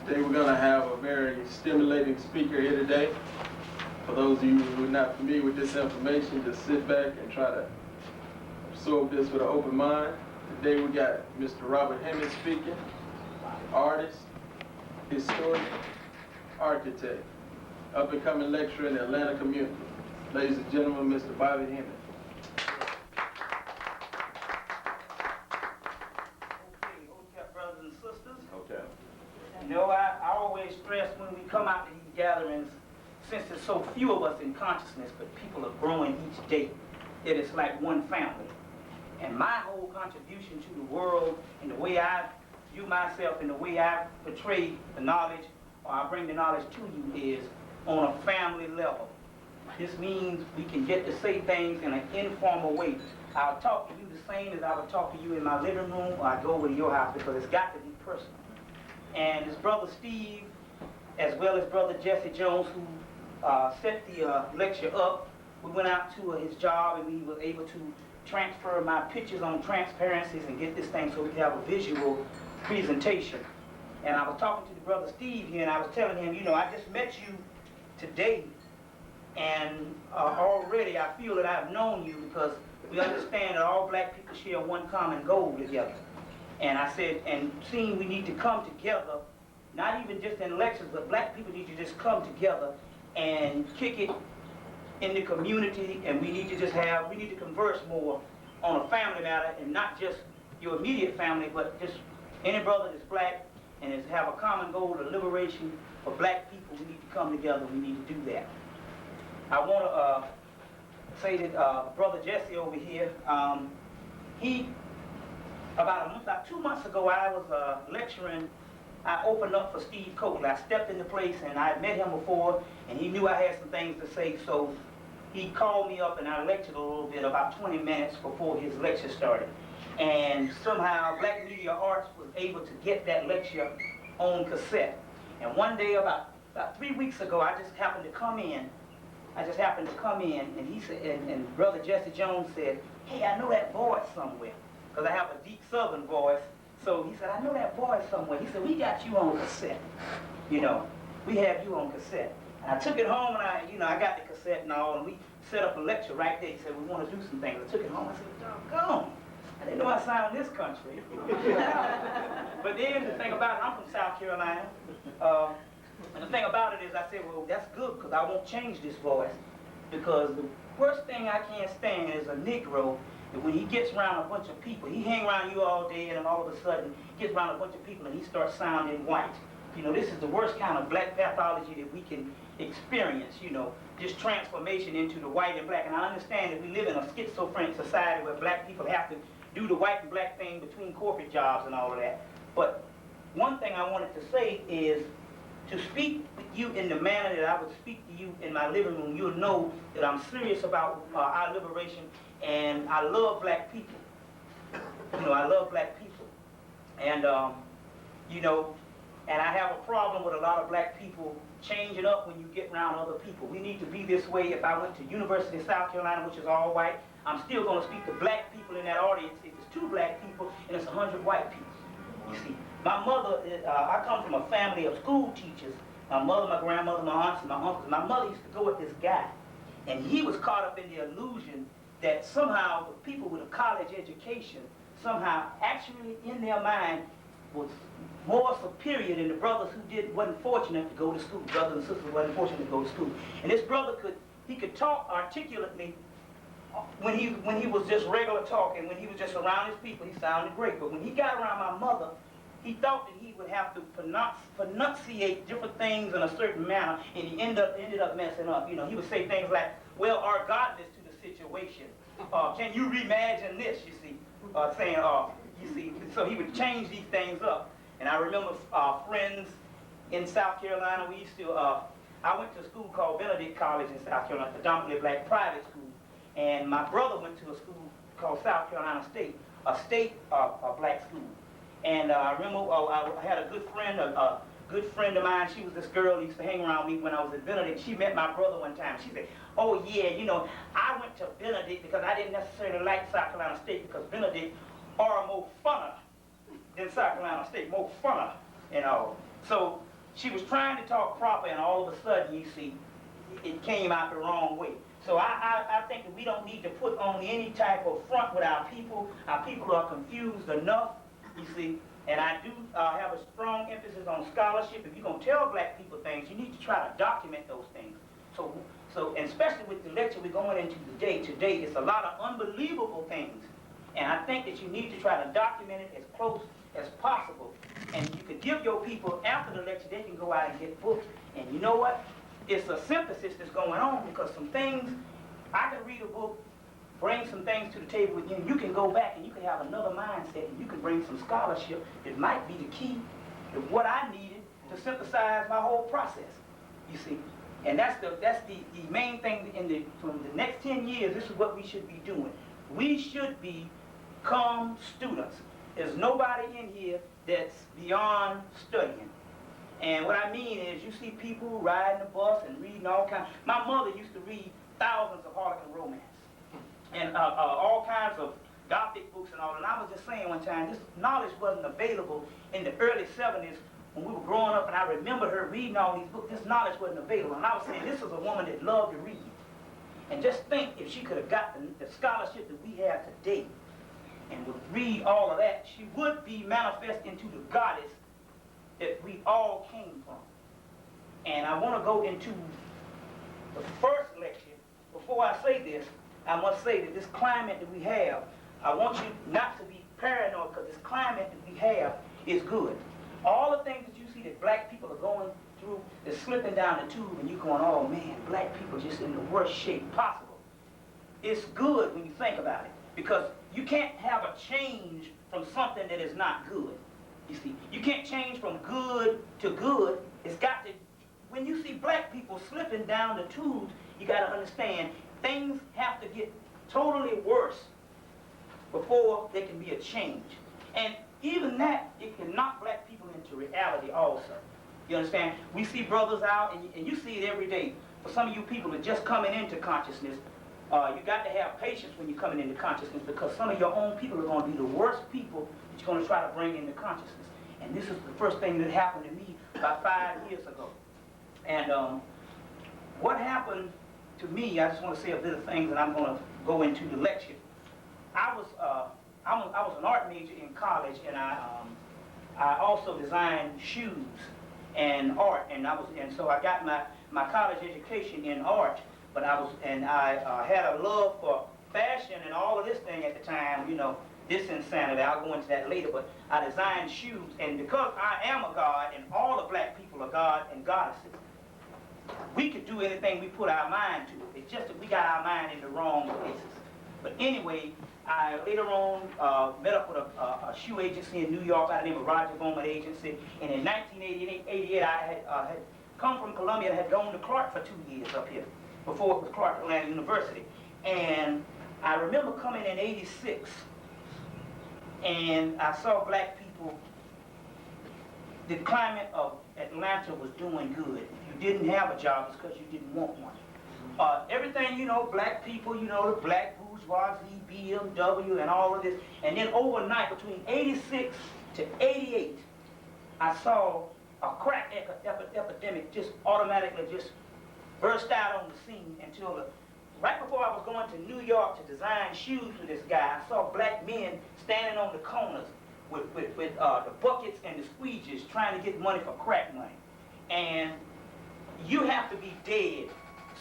Today we're going to have a very stimulating speaker here today. For those of you who are not familiar with this information, just sit back and try to absorb this with an open mind. Today we got Mr. Robert Hemmitt speaking, artist, historian, architect, up-and-coming lecturer in the Atlanta community. Ladies and gentlemen, Mr. Bobby Hemmitt. Okay, brothers and sisters. Okay. You know, I always stress when we come out to these gatherings, since there's so few of us in consciousness, but people are growing each day, it is like one family. And my whole contribution to the world and the way I view myself and the way I portray the knowledge, or I bring the knowledge to you, is on a family level. This means we can get to say things in an informal way. I'll talk to you the same as I would talk to you in my living room, or I go over to your house, because it's got to be personal. And his brother Steve, as well as brother Jesse Jones, who set the lecture up, we went out to his job and we were able to transfer my pictures on transparencies and get this thing so we could have a visual presentation. And I was talking to the brother Steve here, and I was telling him, you know, I just met you today, and already I feel that I've known you, because we understand that all black people share one common goal together. And I said, and seeing we need to come together, not even just in lectures, but black people need to just come together and kick it in the community, and we need to just we need to converse more on a family matter, and not just your immediate family, but just any brother that's black and have a common goal of liberation for black people. We need to come together, we need to do that. I want to say that brother Jesse over here, about 2 months ago, I was lecturing. I opened up for Steve Coakley. I stepped into place, and I had met him before, and he knew I had some things to say, so he called me up and I lectured a little bit, about 20 minutes before his lecture started. And somehow Black Media Arts was able to get that lecture on cassette. And one day, about 3 weeks ago, I just happened to come in, and he said, and brother Jesse Jones said, hey, I know that voice somewhere, because I have a deep southern voice. So he said, I know that voice somewhere. He said, we got you on cassette. You know, we have you on cassette. And I took it home, and I got the cassette and all, and we set up a lecture right there. He said, we want to do some things. I took it home. I said, doggone, I didn't know I sound in this country. But then the thing about it, I'm from South Carolina. And the thing about it is, I said, well, that's good, because I won't change this voice. Because the worst thing I can't stand is a Negro. When he gets around a bunch of people, he hang around you all day, and then all of a sudden, he gets around a bunch of people and he starts sounding white. You know, this is the worst kind of black pathology that we can experience, you know, this transformation into the white and black. And I understand that we live in a schizophrenic society where black people have to do the white and black thing between corporate jobs and all of that. But one thing I wanted to say is, to speak with you in the manner that I would speak to you in my living room, you'll know that I'm serious about our liberation. And I love black people. You know, I love black people. And, you know, and I have a problem with a lot of black people changing up when you get around other people. We need to be this way. If I went to University of South Carolina, which is all white, I'm still going to speak to black people in that audience. If it's 2 black people and it's 100 white people. You see, my mother, I come from a family of school teachers. My mother, my grandmother, my aunts, and my uncles. My mother used to go with this guy. And he was caught up in the illusion that somehow the people with a college education somehow actually in their mind was more superior than the brothers who wasn't fortunate to go to school. Brothers and sisters wasn't fortunate to go to school. And this brother could talk articulately when he was just regular talking. When he was just around his people, he sounded great. But when he got around my mother, he thought that he would have to pronunciate different things in a certain manner, and he ended up messing up. You know, he would say things like, well, regardless to the situation, can you reimagine this, you see, saying, you see, so he would change these things up. And I remember friends in South Carolina, we used to, I went to a school called Benedict College in South Carolina, predominantly black private school, and my brother went to a school called South Carolina State, a state black school. And I remember I had a good friend, a good friend of mine. She was this girl who used to hang around me when I was at Benedict. She met my brother one time. She said, oh yeah, you know, I went to Benedict because I didn't necessarily like South Carolina State, because Benedict are more funner than South Carolina State, more funner and all. So she was trying to talk proper, and all of a sudden, you see, it came out the wrong way. So I think that we don't need to put on any type of front with our people. Our people are confused enough, you see. And I do have a strong emphasis on scholarship. If you're going to tell black people things, you need to try to document those things. So, and especially with the lecture we're going into today, it's a lot of unbelievable things. And I think that you need to try to document it as close as possible. And you could give your people, after the lecture, they can go out and get books. And you know what? It's a synthesis that's going on, because some things, I can read a book, bring some things to the table with you, and you can go back and you can have another mindset, and you can bring some scholarship that might be the key to what I needed to synthesize my whole process, you see. And that's the main thing from the next 10 years. This is what we should be doing. We should become students. There's nobody in here that's beyond studying. And what I mean is, you see people riding the bus and reading all kinds. My mother used to read thousands of Harlequin romance and all kinds of Gothic books and all. And I was just saying one time, this knowledge wasn't available in the early 70s when we were growing up, and I remember her reading all these books. This knowledge wasn't available. And I was saying, this is a woman that loved to read. And just think, if she could have gotten the scholarship that we have today and would read all of that, she would be manifest into the goddess that we all came from. And I want to go into the first lecture. Before I say this, I must say that this climate that we have, I want you not to be paranoid, because this climate that we have is good. All the things that you see that black people are going through, they're slipping down the tube, and you're going, oh man, black people just in the worst shape possible. It's good when you think about it, because you can't have a change from something that is not good. You see, you can't change from good to good. It's got to, when you see black people slipping down the tubes, you got to understand things have to get totally worse before there can be a change. And even that, it can knock black people into reality also. You understand? We see brothers out, and you see it every day. For some of you people that are just coming into consciousness, you got to have patience when you're coming into consciousness, because some of your own people are going to be the worst people that you're going to try to bring into consciousness. And this is the first thing that happened to me about 5 years ago. And what happened to me, I just want to say a bit of things, and I'm going to go into the lecture. I was an art major in college, and I also designed shoes and art, and so I got my college education in art. But I had a love for fashion and all of this thing at the time, you know, this insanity. I'll go into that later, but I designed shoes, and because I am a god, and all the black people are god and goddesses, we could do anything we put our mind to. It's just that we got our mind in the wrong places. But anyway, I later on met up with a shoe agency in New York by the name of Roger Bowman Agency, and in 1988, I had come from Columbia and had gone to Clark for 2 years up here, before it was Clark Atlanta University. And I remember coming in '86, and I saw black people. The climate of Atlanta was doing good. If you didn't have a job, it's because you didn't want one. Everything, you know, black people, you know, the black bourgeoisie, BMW, and all of this. And then overnight, between '86 to '88, I saw a crack epidemic just automatically just burst out on the scene until right before I was going to New York to design shoes for this guy. I saw black men standing on the corners with the buckets and the squeegees trying to get money for crack money. And you have to be dead.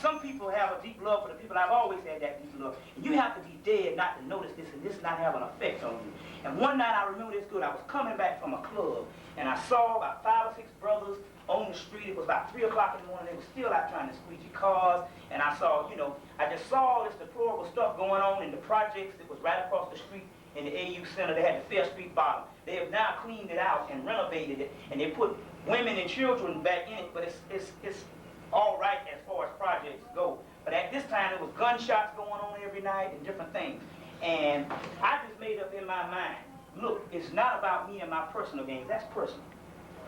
Some people have a deep love for the people. I've always had that deep love. And you have to be dead not to notice this and this not have an effect on you. And one night, I remember this good, I was coming back from a club, and I saw about 5 or 6 brothers on the street. It was about 3 o'clock in the morning. They were still out trying to squeegee cars. And I saw, you know, I just saw all this deplorable stuff going on in the projects that was right across the street in the AU Center. They had the Fair Street bottom. They have now cleaned it out and renovated it, and they put women and children back in it, but it's all right as far as projects go. But at this time, there was gunshots going on every night and different things. And I just made up in my mind, look, it's not about me and my personal gains. That's personal.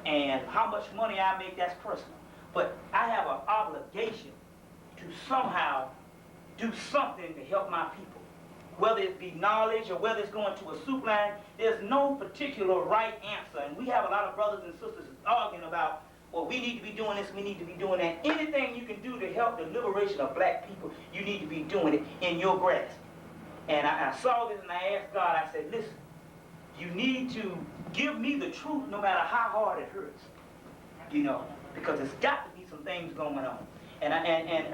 And how much money I make, that's personal. But I have an obligation to somehow do something to help my people. Whether it be knowledge or whether it's going to a soup line, there's no particular right answer. And we have a lot of brothers and sisters arguing about, well, we need to be doing this, we need to be doing that. Anything you can do to help the liberation of black people, you need to be doing it in your grasp. And I saw this and I asked God, I said, listen, you need to give me the truth no matter how hard it hurts. You know, because there's got to be some things going on. And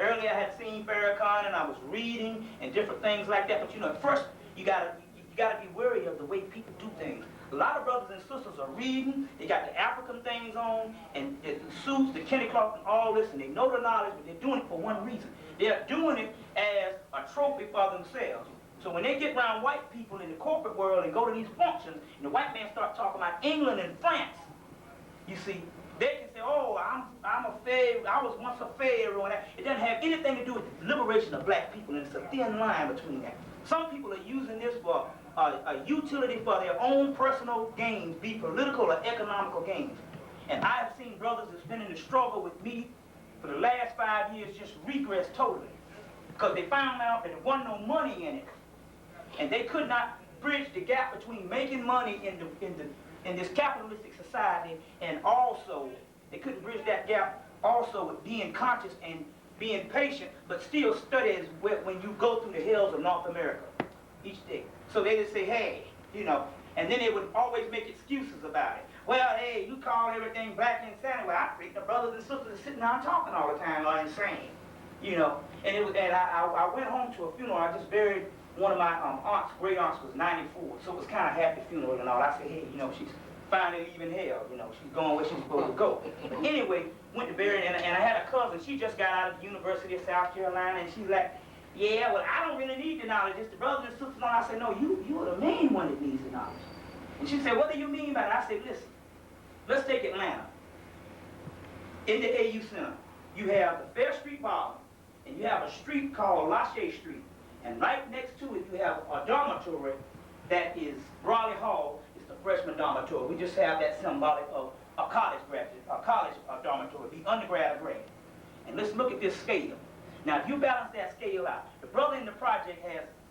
earlier I had seen Farrakhan and I was reading and different things like that. But you know, at first you gotta be wary of the way people do things. A lot of brothers and sisters are reading. They got the African things on and the suits, the Kenny cloth, and all this, and they know the knowledge, but they're doing it for one reason. They're doing it as a trophy for themselves. So when they get around white people in the corporate world and go to these functions, and the white man start talking about England and France, you see, they can say, oh, I'm a pharaoh, I was once a pharaoh, and that. It doesn't have anything to do with the liberation of black people, and it's a thin line between that. Some people are using this for a utility for their own personal gains, be political or economical gains. And I have seen brothers that's been in the struggle with me for the last 5 years just regress totally, because they found out that there wasn't no money in it, and they could not bridge the gap between making money in this capitalistic society, and also they couldn't bridge that gap also with being conscious and being patient, but still study as well when you go through the hills of North America each day. So they just say, hey, you know, and then they would always make excuses about it. Well, hey, you call everything black insanity. Well, I think the brothers and sisters are sitting down talking all the time are insane, you know. And I went home to a funeral. I just buried one of my aunts, great aunts was 94, so it was kind of happy funeral and all. I said, hey, you know, she's finally leaving hell, you know, she's going where she's supposed to go. But anyway, went to bury her, and I had a cousin, she just got out of the University of South Carolina, and she's like, yeah, well, I don't really need the knowledge, it's the brothers and sisters. And I said, no, you are the main one that needs the knowledge. And she said, what do you mean by that? I said, listen, let's take Atlanta. In the AU Center, you have the Fair Street Bar, and you have a street called Lachey Street. And right next to it, you have a dormitory that is Raleigh Hall. It's the freshman dormitory. We just have that symbolic of a college graduate, a college dormitory, the undergrad grade. And let's look at this scale. Now, if you balance that scale out, the brother in the project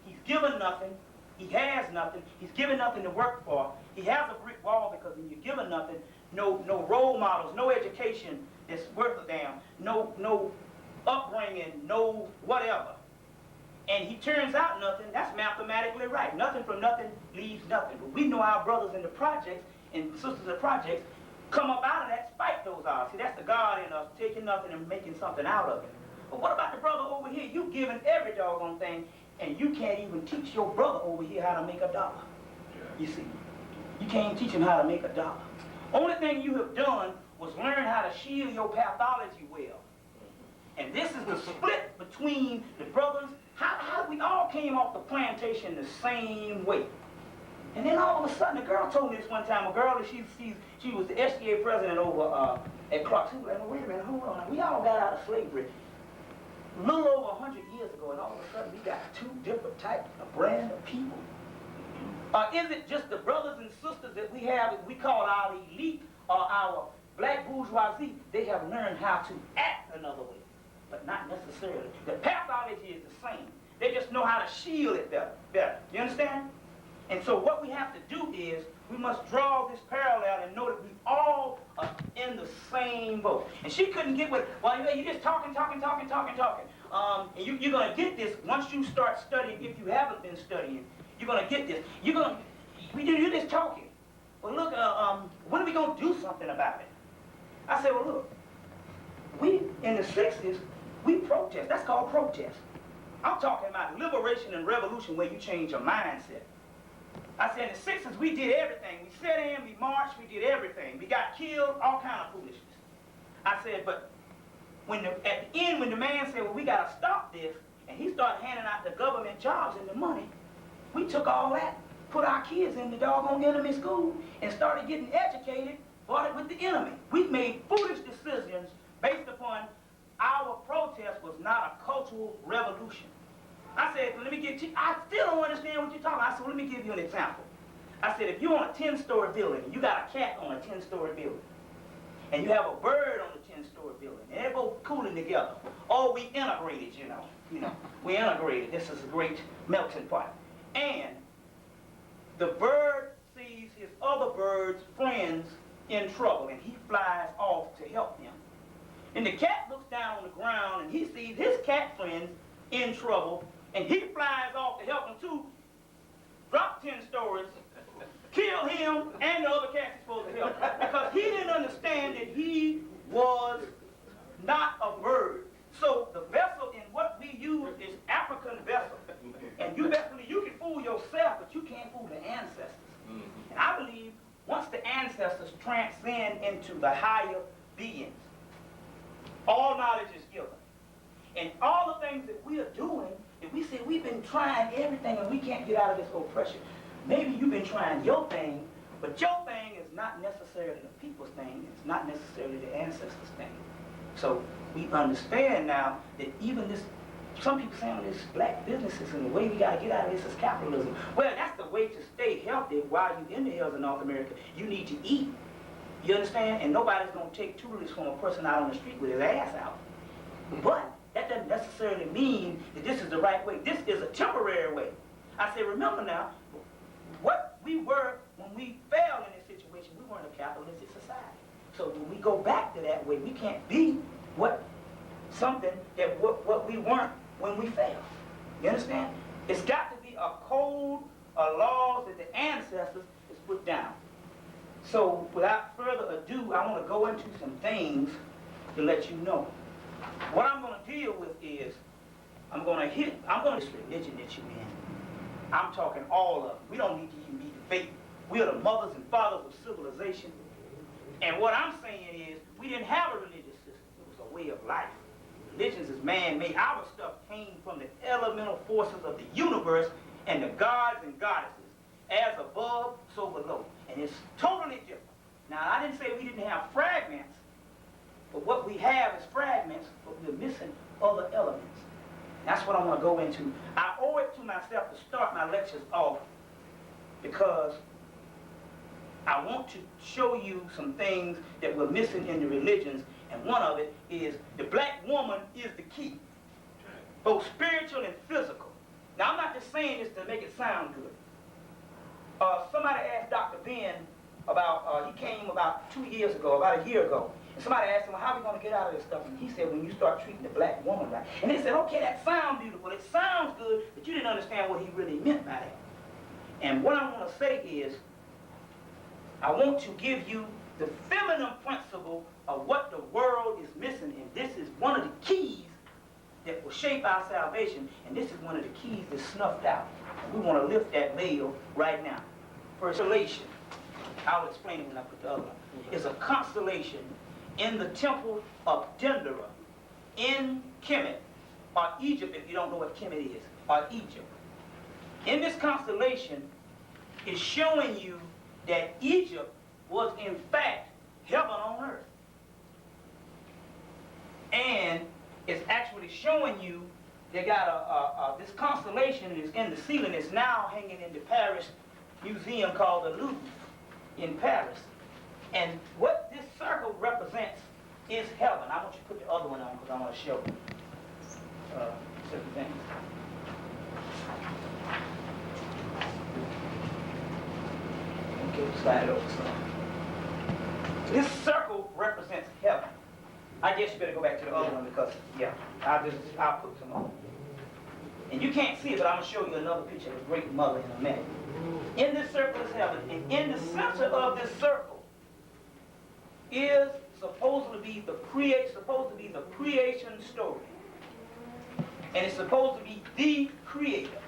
he's given nothing, he has nothing, he's given nothing to work for, he has a brick wall because when you're given nothing, no role models, no education that's worth a damn, no upbringing, no whatever. And he turns out nothing, that's mathematically right. Nothing from nothing leaves nothing. But we know our brothers in the projects and sisters in the projects come up out of that, spite those odds. See, that's the God in us, taking nothing and making something out of it. But what about the brother over here? You giving every doggone thing, and you can't even teach your brother over here how to make $1. You see, you can't teach him how to make $1. Only thing you have done was learn how to shield your pathology well. And this is the split between the brothers. How we all came off the plantation the same way. And then all of a sudden, a girl told me this one time, a girl that she was the SGA president over at Clark. She was like, well, wait a minute, hold on. We all got out of slavery a little over 100 years ago, and all of a sudden we got two different types of brand of people. Is it just the brothers and sisters that we have, that we call our elite or our black bourgeoisie? They have learned how to act another way, but not necessarily. The pathology is the same. They just know how to shield it better. You understand? And so what we have to do is we must draw this parallel and know that we all are in the same boat. And she couldn't get with, well, you're just talking. And you're going to get this once you start studying. If you haven't been studying, you're going to get this. You're just talking. Well, look, when are we going to do something about it? I said, well, look, we, in the 60s, we protest. That's called protest. I'm talking about liberation and revolution where you change your mindset. I said in the 60s, we did everything. We set in, we marched, we did everything. We got killed, all kind of foolishness. I said, but at the end, when the man said, well, we got to stop this, and he started handing out the government jobs and the money, we took all that, put our kids in the doggone enemy school, and started getting educated, fought it with the enemy. We made foolish decisions based upon our protest was not a cultural revolution. I said, let me get you, I still don't understand what you're talking about. I said, well, let me give you an example. I said, if you're on a 10-story building, and you got a cat on a 10-story building, and you have a bird on the 10-story building, and they're both cooling together. Oh, we integrated, you know, we integrated. This is a great melting pot. And the bird sees his other bird's friends in trouble, and he flies off to help him. And the cat looks down on the ground, and he sees his cat friends in trouble, and he flies off to help them too, drop 10 stories, kill him and the other cats he's supposed to help, because he didn't understand that he was not a bird. So the vessel in what we use is African vessel. And you can fool yourself, but you can't fool the ancestors. And I believe once the ancestors transcend into the higher beings, all knowledge is given. And all the things that we are doing, if we say we've been trying everything and we can't get out of this oppression, maybe you've been trying your thing, but your thing is not necessarily the people's thing. It's not necessarily the ancestors' thing. So we understand now that even this, some people saying this black businesses and the way we got to get out of this is capitalism. Well, that's the way to stay healthy while you're in the hills of North America. You need to eat. You understand? And nobody's going to take tutelage from a person out on the street with his ass out. But that doesn't necessarily mean that this is the right way. This is a temporary way. I say, remember now, what we were when we fell in this situation, we weren't a capitalistic society. So when we go back to that way, we can't be what we weren't when we failed. You understand? It's got to be a code, a laws that the ancestors has put down. So without further ado, I want to go into some things to let you know. What I'm going to deal with is, I'm going to this religion that you're in. I'm talking all of them. We don't need to even be debating. We are the mothers and fathers of civilization. And what I'm saying is, we didn't have a religious system. It was a way of life. Religions is man-made. Our stuff came from the elemental forces of the universe and the gods and goddesses. As above, so below. And it's totally different. Now, I didn't say we didn't have fragments, but what we have is fragments, but we're missing other elements. That's what I want to go into. I owe it to myself to start my lectures off because I want to show you some things that we're missing in the religions, and one of it is the black woman is the key, both spiritual and physical. Now, I'm not just saying this to make it sound good. Somebody asked Dr. Ben about, he came about 2 years ago, about a year ago, and somebody asked him, well, how are we going to get out of this stuff? And he said, when you start treating the black woman right. And they said, okay, that sounds beautiful, it sounds good, but you didn't understand what he really meant by that. And what I want to say is, I want to give you the feminine principle of what the world is missing, and this is one of the keys that will shape our salvation, and this is one of the keys that's snuffed out. And we want to lift that veil right now. Constellation, I'll explain it when I put the other one, is a constellation in the temple of Dendera, in Hemmitt, or Egypt, if you don't know what Hemmitt is, or Egypt. In this constellation, is showing you that Egypt was in fact heaven on earth. And it's actually showing you they got this constellation is in the ceiling. It's now hanging in the Paris museum called the Louvre in Paris. And what this circle represents is heaven. I want you to put the other one on because I want to show certain things. Okay, slide it over some. This circle represents heaven. I guess you better go back to the other one because, yeah, I'll put some on. And you can't see it, but I'm going to show you another picture of the great mother in a minute. In this circle is heaven, and in the center of this circle is supposed to be the creation story. And it's supposed to be the creator.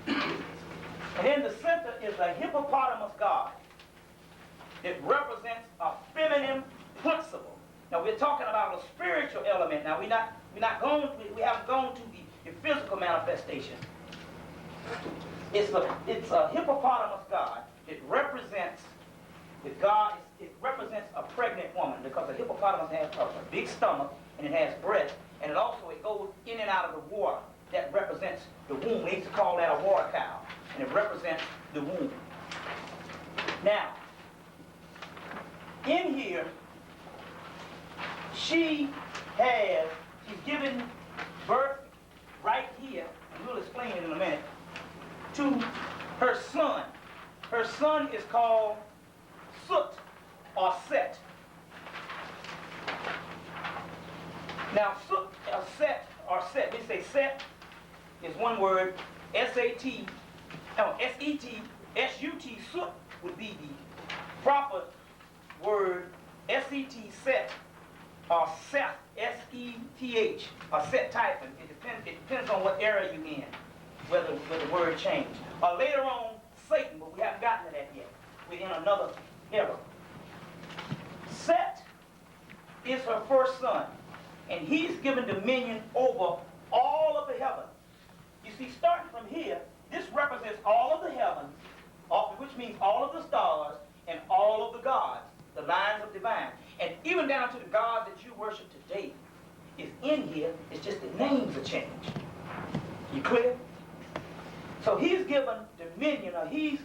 And in the center is a hippopotamus god. It represents a feminine principle. Now we're talking about a spiritual element. Now we haven't gone to the physical manifestation. It's a hippopotamus god. It represents the god. It represents a pregnant woman because a hippopotamus has a big stomach and it has breast, and it goes in and out of the water. That represents the womb. They used to call that a water cow, and it represents the womb. Now, in here, she's given birth right here, and we'll explain it in a minute, to her son. Her son is called Soot. or Set. Now, Soot or Set or Set, we say Set is one word, S-A-T, no, S-E-T, S-U-T, Soot would be the proper word, S-E-T, Set, or Seth, S-E-T-H, or Set typing. It depends on what era you're in, whether the word changed. Or later on, Satan, but we haven't gotten to that yet. We're in another era. Set is her first son, and he's given dominion over all of the heavens. You see, starting from here, this represents all of the heavens, which means all of the stars and all of the gods, the lines of divine. And even down to the God that you worship today is in here. It's just the names are changed. You clear? So he's given dominion, or he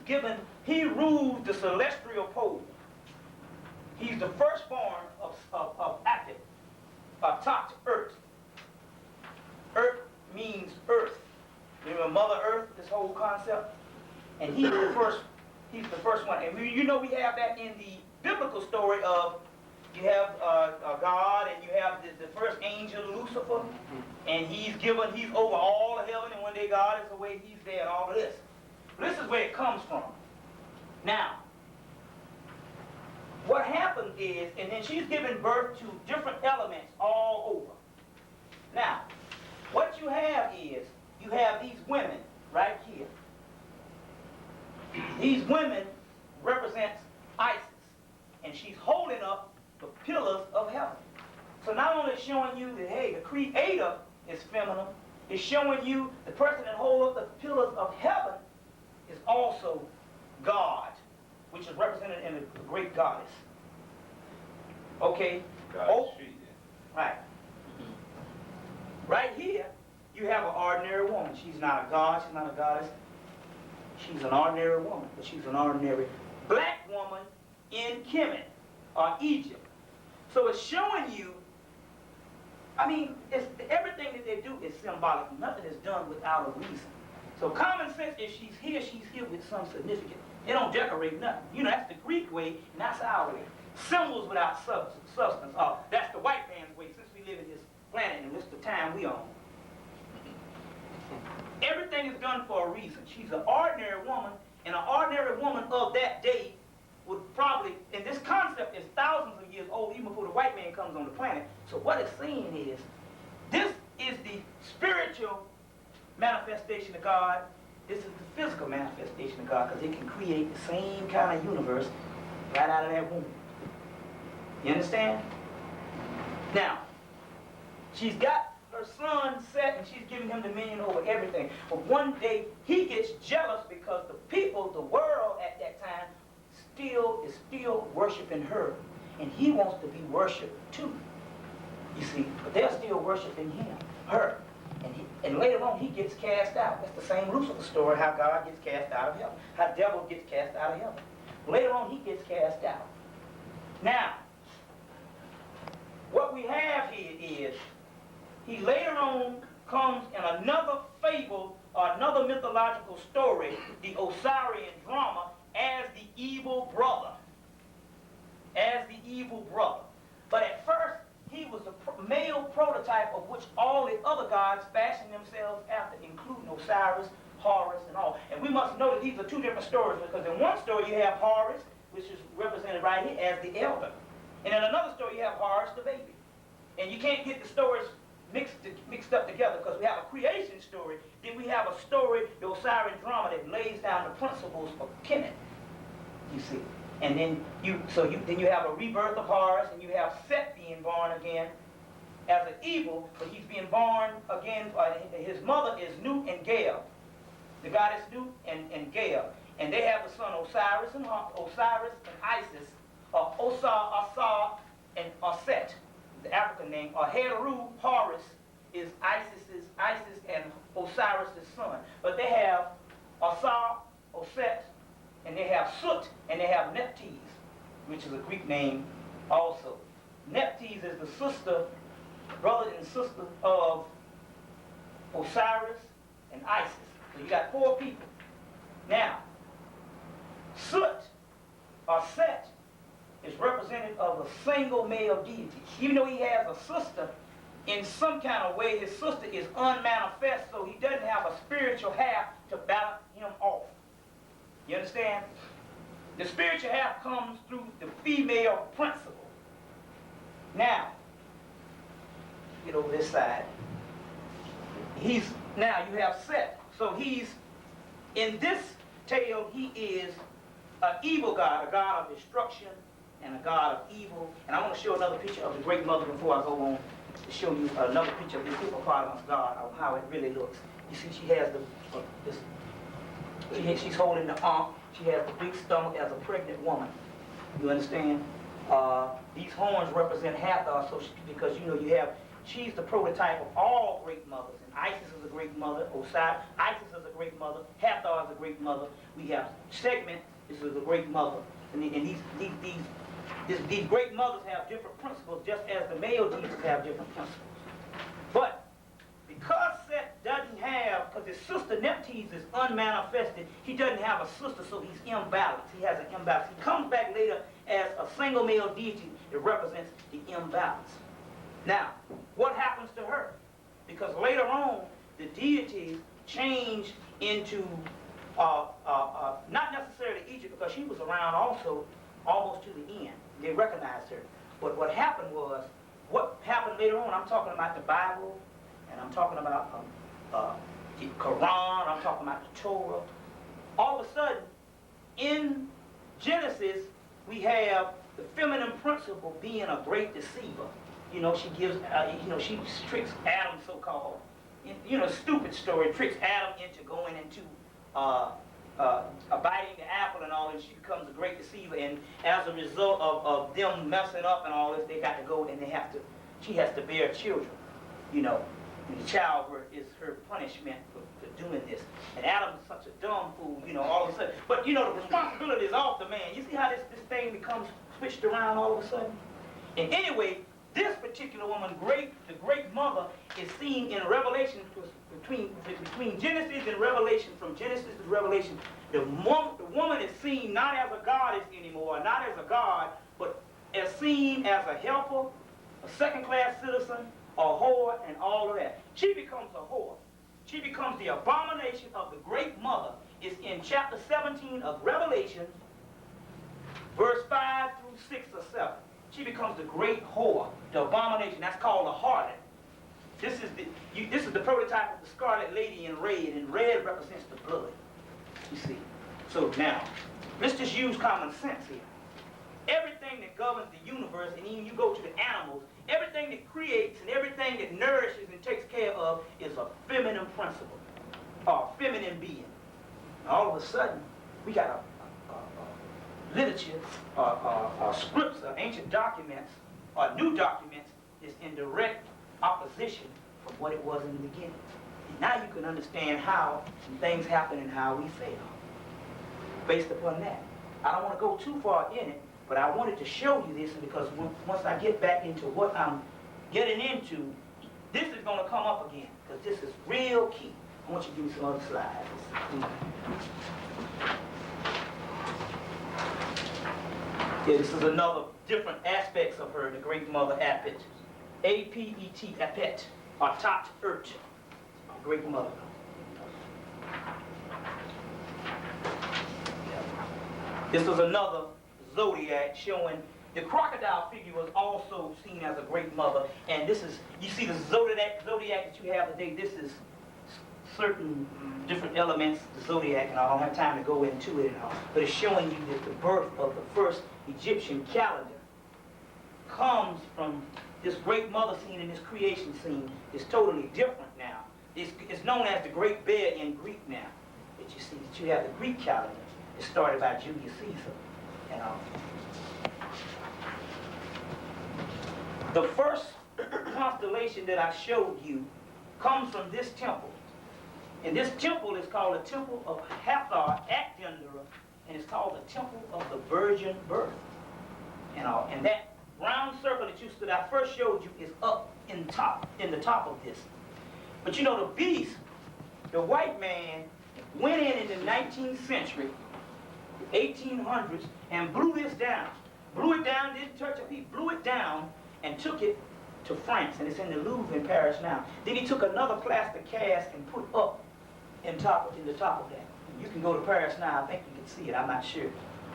rules the celestial pole. He's the firstborn of Attic, Tot, earth. Earth means earth. Remember Mother Earth, this whole concept? And he's the first one. And you know we have that in the biblical story of, you have God, and you have the first angel, Lucifer, and he's over all of heaven, and one day God is away, he's there, and all of this. This is where it comes from. Now, what happened is, and then she's given birth to different elements all over. Now, what you have is, you have these women right here. These women represent Isis, and she's holding up the pillars of heaven. So not only is showing you that, hey, the creator is feminine, it's showing you the person that holds up the pillars of heaven is also God, which is represented in the great goddess. Okay? Oh, right. Right here, you have an ordinary woman. She's not a god, she's not a goddess. She's an ordinary woman, but she's an ordinary black woman in Kemet, or Egypt. So it's showing you, I mean, everything that they do is symbolic. Nothing is done without a reason. So common sense, if she's here with some significance. They don't decorate nothing. You know, that's the Greek way, and that's our way. Symbols without substance. That's the white man's way, since we live in this planet, and this is the time we own. Everything is done for a reason. She's an ordinary woman, and an ordinary woman of that day would probably, and this concept is thousands of years old, even before the white man comes on the planet. So what it's saying is, this is the spiritual manifestation of God. This is the physical manifestation of God, because it can create the same kind of universe right out of that womb. You understand? Now, she's got her son Set, and she's giving him dominion over everything. But one day, he gets jealous because the people, the world at that time, is still worshiping her. And he wants to be worshipped too. You see, but they're still worshiping her. And later on, he gets cast out. That's the same Lucifer story, how God gets cast out of heaven, how devil gets cast out of heaven. Later on, he gets cast out. Now, what we have here is, he later on comes in another fable or another mythological story, the Osirian drama, as the evil brother. As the evil brother. But at first, he was the male prototype of which all the other gods fashioned themselves after, including Osiris, Horus, and all. And we must know that these are two different stories, because in one story you have Horus, which is represented right here as the elder. And in another story you have Horus, the baby. And you can't get the stories mixed up together, because we have a creation story, then we have a story, the Osirian drama, that lays down the principles of Kemet, you see. And then you have a rebirth of Horus, and you have Set being born again as an evil, but he's being born again, his mother is Nut and Gael, the goddess Nut and Gael. And they have the son Osiris and Isis, or Osar and Set, the African name, or Heru, Horus is Isis and Osiris' son. But they have Osar, Oset, and they have Sut, and they have Neptes, which is a Greek name also. Neptes is the sister, brother and sister of Osiris and Isis. So you got 4 people. Now, Sut, or Set, is representative of a single male deity. Even though he has a sister, in some kind of way, his sister is unmanifest, so he doesn't have a spiritual half to balance him off. You understand? The spiritual half comes through the female principle. Now, get over this side. Now you have Seth. So he's, in this tale, he is an evil god, a god of destruction and a god of evil. And I want to show another picture of the great mother before I go on to show you another picture of this hippopotamus god, of how it really looks. You see, she has she's holding the arm. She has the big stomach as a pregnant woman. You understand? These horns represent Hathor, so because she's the prototype of all great mothers. And Isis is a great mother. Isis is a great mother. Hathor is a great mother. We have Segment. This is a great mother. And these great mothers have different principles, just as the male deities have different principles. But because Seth doesn't have, because his sister Nephthys is unmanifested, he doesn't have a sister, so he's imbalanced. He has an imbalance. He comes back later as a single male deity that represents the imbalance. Now, what happens to her? Because later on, the deities change into, not necessarily Egypt, because she was around also almost to the end. They recognized her. But what happened later on, I'm talking about the Bible, and I'm talking about the Quran, I'm talking about the Torah. All of a sudden, in Genesis, we have the feminine principle being a great deceiver. She gives, she tricks Adam, so-called, stupid story, tricks Adam into going into biting the apple and all, and she becomes a great deceiver. And as a result of them messing up and all this, they got to go and she has to bear children, And the childbirth is her punishment for doing this. And Adam is such a dumb fool, all of a sudden. But, the responsibility is off the man. You see how this thing becomes switched around all of a sudden? And anyway, this particular woman, the great mother, is seen in Revelation, between Genesis and Revelation, from Genesis to Revelation. The woman is seen not as a goddess anymore, not as a god, but as seen as a helper, a second-class citizen, a whore, and all of that. She becomes a whore. She becomes the abomination of the great mother. It's in chapter 17 of Revelation, verse 5 through 6 or 7. She becomes the great whore, the abomination. That's called a harlot. This is the prototype of the scarlet lady in red, and red represents the blood. You see. So now, let's just use common sense here. Everything that governs the universe, and even you go to the animals, everything that creates and everything that nourishes and takes care of is a feminine principle, or a feminine being. And all of a sudden, we got a literature, or scripts, or ancient documents, or new documents is in direct opposition from what it was in the beginning. And now you can understand how some things happen and how we fail based upon that. I don't want to go too far in it, but I wanted to show you this because once I get back into what I'm getting into, this is going to come up again because this is real key. I want you to give me some other slides. Yeah, this is another different aspects of her, the great mother Apet. A-P-E-T, Apet, or Tat Urt, great mother. This is another zodiac showing the crocodile figure was also seen as a great mother. And this is, you see the zodiac that you have today, this is certain different elements, the zodiac, and I don't have time to go into it and all, but it's showing you that the birth of the first Egyptian calendar comes from this great mother scene and this creation scene is totally different now. It's known as the Great Bear in Greek now. That you see that you have the Greek calendar. It started by Julius Caesar. And the first constellation that I showed you comes from this temple. And this temple is called the Temple of Hathor at Dendera, and it's called the Temple of the Virgin Birth. And that round circle that I first showed you is up in the top of this. But the beast, the white man, went in the 19th century, 1800s, and blew this down. blew it down, didn't touch it. He blew it down and took it to France, and it's in the Louvre in Paris now. Then he took another plaster cast and put up in the top of that. You can go to Paris now. I think you can see it. I'm not sure,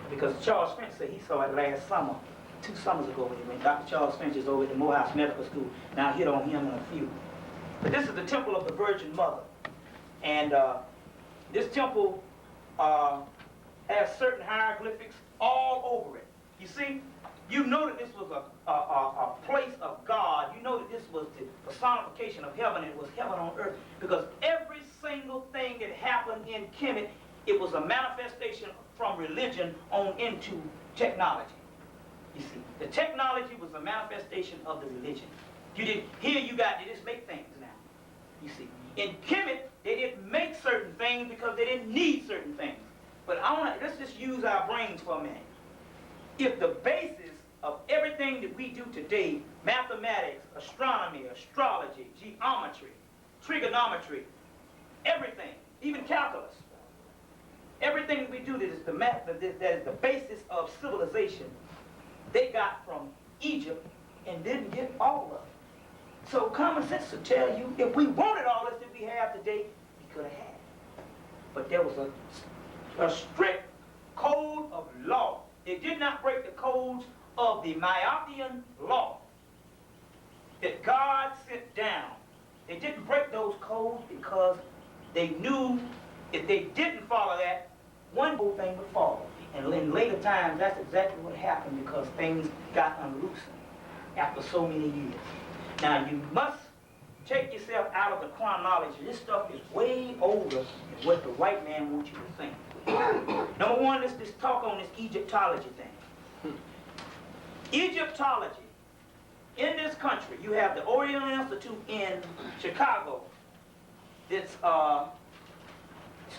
because Charles French said he saw it last summer, 2 summers ago when he went. Dr. Charles French is over at the Morehouse Medical School. Now I hit on him in a few. But this is the Temple of the Virgin Mother, and this temple has certain hieroglyphics all over it. You see, you know that this was a place of God. You know that this was the personification of heaven, and it was heaven on earth, because every single thing that happened in Kemet, it was a manifestation from religion on into technology. You see, the technology was a manifestation of the religion. Here you just make things now. You see, in Kemet, they didn't make certain things because they didn't need certain things. But let's just use our brains for a minute. If the basis of everything that we do today, mathematics, astronomy, astrology, geometry, trigonometry, everything, even calculus, everything that we do that is the basis of civilization, they got from Egypt and didn't get all of it. So common sense will tell you, if we wanted all this that we have today, we could have had it. But there was a strict code of law. They did not break the codes of the Myopian law that God sent down. They didn't break those codes because they knew if they didn't follow that, one whole thing would fall. And in later times, that's exactly what happened, because things got unloosened after so many years. Now, you must take yourself out of the chronology. This stuff is way older than what the white man wants you to think. Number one, let's just talk on this Egyptology thing. Egyptology, in this country, you have the Oriental Institute in Chicago that's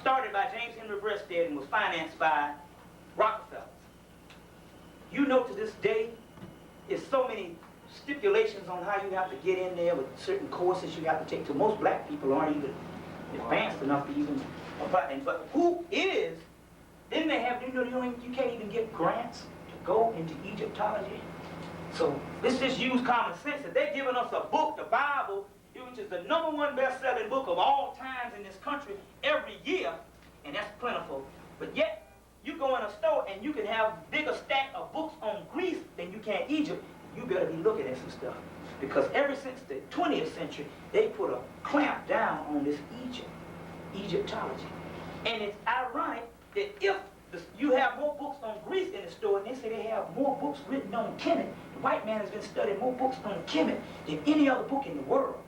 started by James Henry Breasted and was financed by Rockefeller. You know, to this day, there's so many stipulations on how you have to get in there with certain courses you have to take. So most black people aren't even advanced enough to even apply. But who is? Then they have, you can't even get grants to go into Egyptology. So let's just use common sense. If they're giving us a book, the Bible, which is the #1 best-selling book of all times in this country every year, and that's plentiful. But yet, you go in a store and you can have a bigger stack of books on Greece than you can Egypt. You better be looking at some stuff. Because ever since the 20th century, they put a clamp down on this Egyptology. And it's ironic that if you have more books on Greece in the store, and they say they have more books written on Kemet, the white man has been studying more books on Kemet than any other book in the world.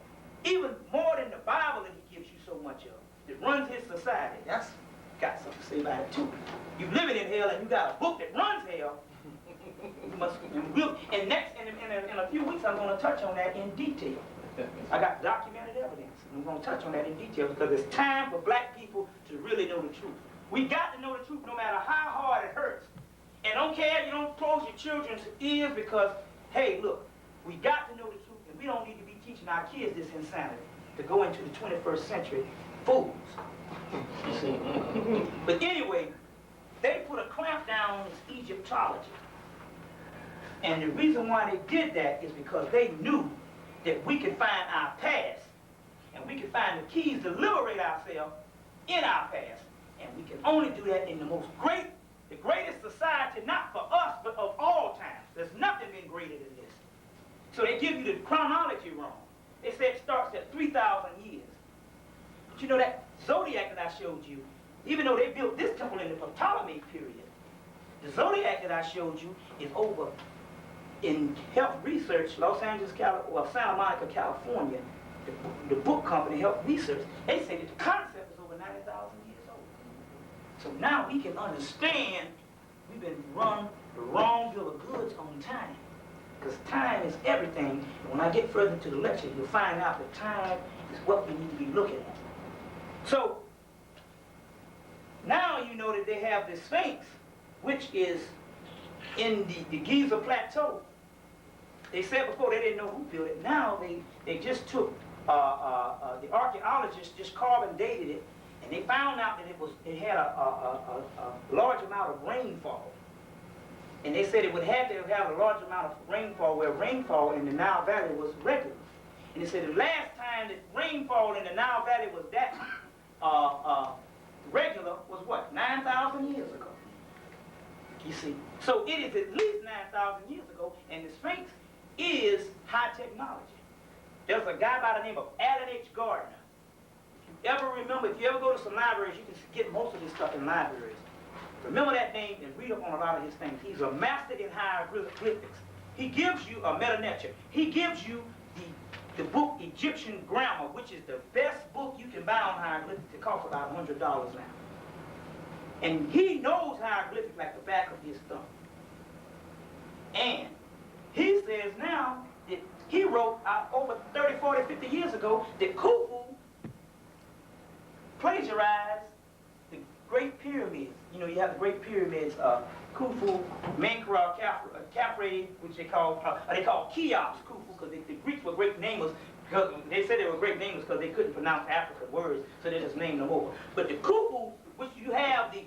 Even more than the Bible that he gives you so much of. It runs his society. That's got something to say about it too. You living in hell and you got a book that runs hell. You must, and next, in a few weeks, I'm going to touch on that in detail. I got documented evidence. I'm going to touch on that in detail because it's time for black people to really know the truth. We got to know the truth no matter how hard it hurts. And don't care if you don't close your children's ears because, hey, look, we got to know the truth, and we don't need to be teaching our kids this insanity to go into the 21st century fools. You see? But anyway, they put a clamp down on this Egyptology. And the reason why they did that is because they knew that we could find our past, and we could find the keys to liberate ourselves in our past. And we can only do that in the greatest society, not for us, but of all times. There's nothing been greater than this. So they give you the chronology wrong. They say it starts at 3,000 years. But you know that zodiac that I showed you, even though they built this temple in the Ptolemy period, the zodiac that I showed you is over in health research, Santa Monica, California. The book company, Health Research, they say that the concept is over 90,000 years old. So now we can understand we've been run the wrong bill of goods on time. Because time is everything. And when I get further into the lecture, you'll find out that time is what we need to be looking at. So, now you know that they have the Sphinx, which is in the Giza Plateau. They said before they didn't know who built it. Now they just took, the archaeologists just carbon dated it, and they found out that it had a large amount of rainfall. And they said it would have to have a large amount of rainfall, where rainfall in the Nile Valley was regular. And they said the last time that rainfall in the Nile Valley was that regular was what, 9,000 years ago. You see, so it is at least 9,000 years ago, and the Sphinx is high technology. There's a guy by the name of Alan H. Gardner. If you ever remember, if you ever go to some libraries, you can get most of this stuff in libraries. Remember that name and read up on a lot of his things. He's a master in hieroglyphics. He gives you a meta-nature. He gives you the book Egyptian Grammar, which is the best book you can buy on hieroglyphics. It costs about $100 now. And he knows hieroglyphics like the back of his thumb. And he says now that he wrote over 30, 40, 50 years ago that Khufu plagiarized the Great Pyramids. You know, you have the Great Pyramids, Khufu, Menkaure, Khafre, which they call Cheops, Khufu, because the Greeks were great namers. Because they said they were great namers because they couldn't pronounce African words, so they just named them over. But the Khufu, which you have the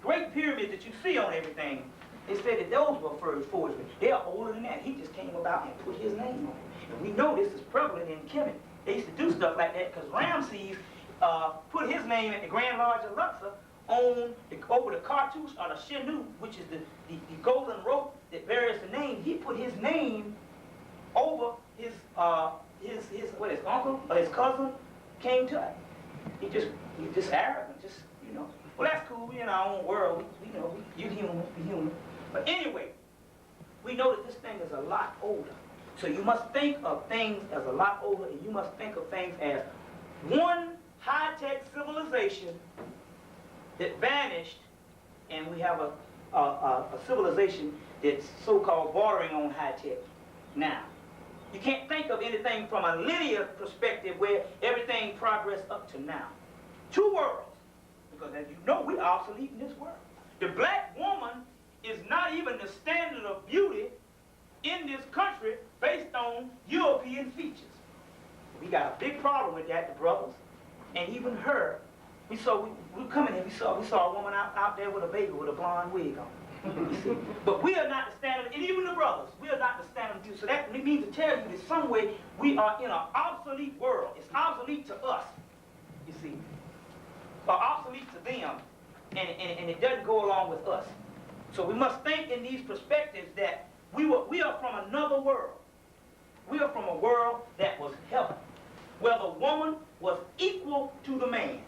Great Pyramids that you see on everything, they said that those were forgeries. They are older than that. He just came about and put his name on it. And we know this is prevalent in Kemet. They used to do stuff like that because Ramses put his name at the Grand Lodge of Luxor on over the cartouche or the Shenu, which is the golden rope that bears the name. He put his name over his uncle or his cousin came to it. He just arrogant, just, you know. Well, that's cool. We in our own world. You human, we human. But anyway, we know that this thing is a lot older. So you must think of things as a lot older, and you must think of things as one high-tech civilization that vanished, and we have a civilization that's so-called bordering on high-tech now. You can't think of anything from a linear perspective where everything progressed up to now. Two worlds. Because as you know, we're obsolete in this world. The black woman is not even the standard of beauty in this country based on European features. We got a big problem with that, the brothers, and even her. We coming here, we saw a woman out there with a baby with a blonde wig on. You see? But we are not the standard, and even the brothers, we are not the standard of beauty. So that means to tell you that some way we are in an obsolete world. It's obsolete to us, you see. Or obsolete to them, and it doesn't go along with us. So we must think in these perspectives that we are from another world. We are from a world that was heaven, where the woman was equal to the man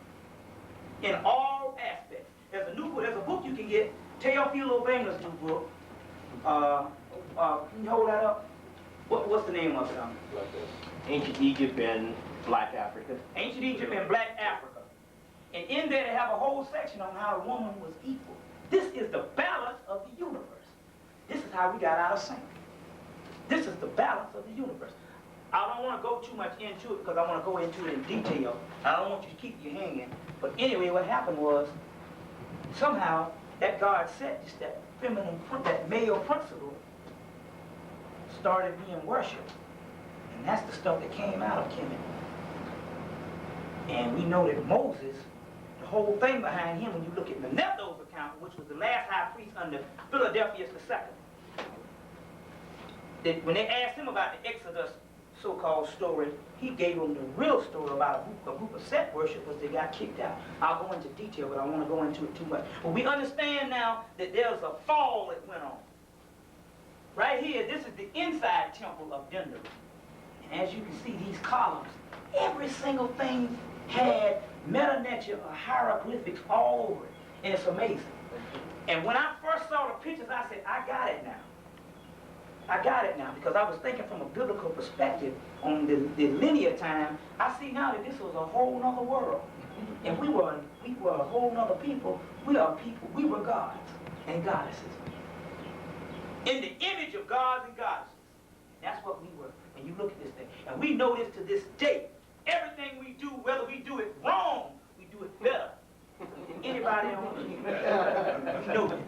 in all aspects. There's a book you can get, Teofilo Banger's new book. Can you hold that up? What's the name of it? Ancient Egypt and Black Africa. Ancient Egypt and Black Africa. And in there they have a whole section on how the woman was equal. This is the balance of the universe. This is how we got out of sync. This is the balance of the universe. I don't want to go too much into it because I want to go into it in detail. I don't want you to keep you hanging. But anyway, what happened was, somehow, that God set just that that male principle started being worshipped. And that's the stuff that came out of Kemet. And we know that Moses, the whole thing behind him, when you look at Manetho's account, which was the last high priest under Philadelphus II, that when they asked him about the Exodus so-called story, he gave them the real story about a group of Set worshippers that got kicked out. I'll go into detail, but I don't want to go into it too much. But we understand now that there's a fall that went on. Right here, this is the inside temple of Denver. And as you can see, these columns, every single thing had meta-nature or hieroglyphics all over it. And it's amazing. And when I first saw the pictures, I said, I got it now. I got it now, because I was thinking from a biblical perspective on the linear time. I see now that this was a whole nother world. And we were a whole nother people. We are people. We were gods and goddesses. In the image of gods and goddesses. That's what we were. And you look at this thing. And we know this to this day. Everything we do, whether we do it wrong, we do it better than anybody on the planet. We know this.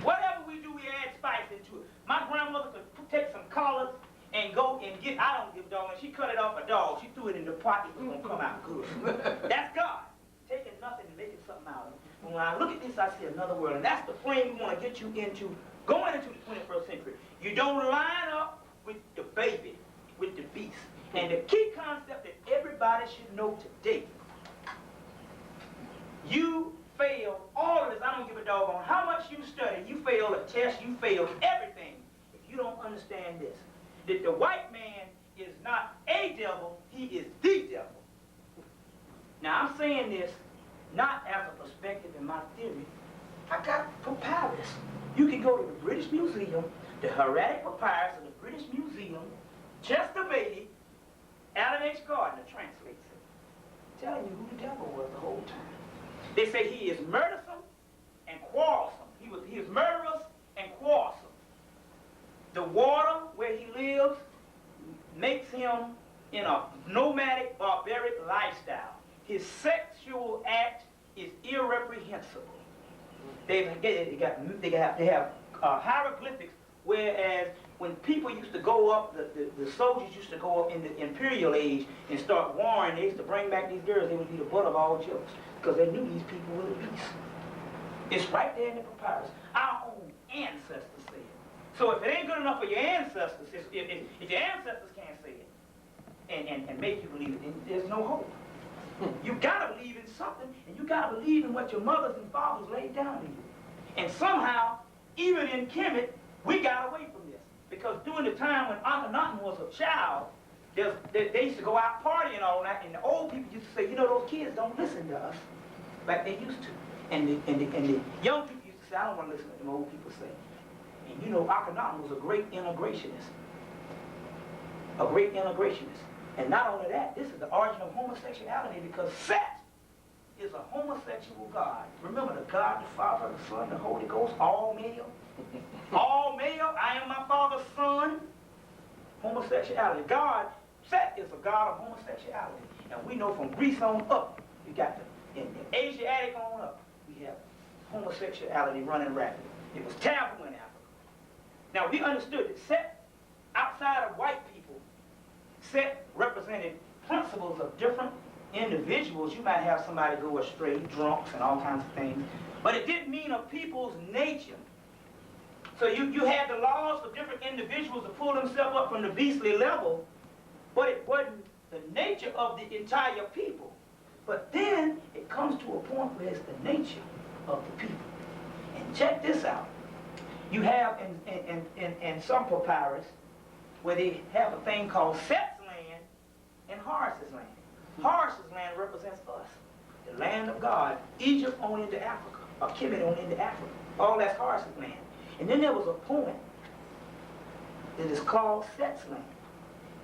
Whatever we do, we add spice into it. My grandmother could take some collard and go and get, I don't give a dog, and she cut it off a dog. She threw it in the pot, it was going to come out good. That's God, taking nothing and making something out of it. But when I look at this, I see another world. And that's the frame we want to get you into going into the 21st century. You don't line up with the baby, with the beast. And the key concept that everybody should know today, you fail all of this. I don't give a doggone how much you study. You fail a test, you fail everything. If you don't understand this, that the white man is not a devil, he is the devil. Now I'm saying this not as a perspective in my theory. I got papyrus. You can go to the British Museum, the Hieratic Papyrus of the British Museum, Chester Beatty, Alan H. Gardner translates it, telling you who the devil was the whole time. They say he is murdersome and quarrelsome. He is murderous and quarrelsome. The water where he lives makes him in a nomadic, barbaric lifestyle. His sexual act is irreprehensible. They have hieroglyphics, whereas when people used to go up, the soldiers used to go up in the imperial age and start warring, they used to bring back these girls, they would be the butt of all jokes, because they knew these people were the beast. It's right there in the papyrus. Our own ancestors say it. So if it ain't good enough for your ancestors, if your ancestors can't say it and make you believe it, then there's no hope. You gotta believe in something, and you gotta believe in what your mothers and fathers laid down to you. And somehow, even in Hemmitt, we got away from this. Because during the time when Akhenaten was a child, they used to go out partying all night, and the old people used to say, you know, those kids don't listen to us like they used to. And the young people used to say, I don't want to listen to what them old people say. And you know, Akhenaten was a great integrationist. A great integrationist. And not only that, this is the origin of homosexuality, because Set is a homosexual God. Remember, the God, the Father, the Son, the Holy Ghost, all male. All male, I am my Father's son. Homosexuality. God, Set is a God of homosexuality. And we know from Greece on up, you got in the Asiatic on up, we have homosexuality running rapidly. It was taboo in Africa. Now, we understood that Set, outside of white people, Set represented principles of different individuals. You might have somebody go astray, drunks and all kinds of things, but it didn't mean a people's nature. So you had the laws for different individuals to pull themselves up from the beastly level, but it wasn't the nature of the entire people. But then it comes to a point where it's the nature of the people. And check this out. You have in some papyrus where they have a thing called Set's land and Horus's land. Horus's land represents us, the land of God. Egypt on into Africa, or Kemet on into Africa. All that's Horus's land. And then there was a point that is called Set's land.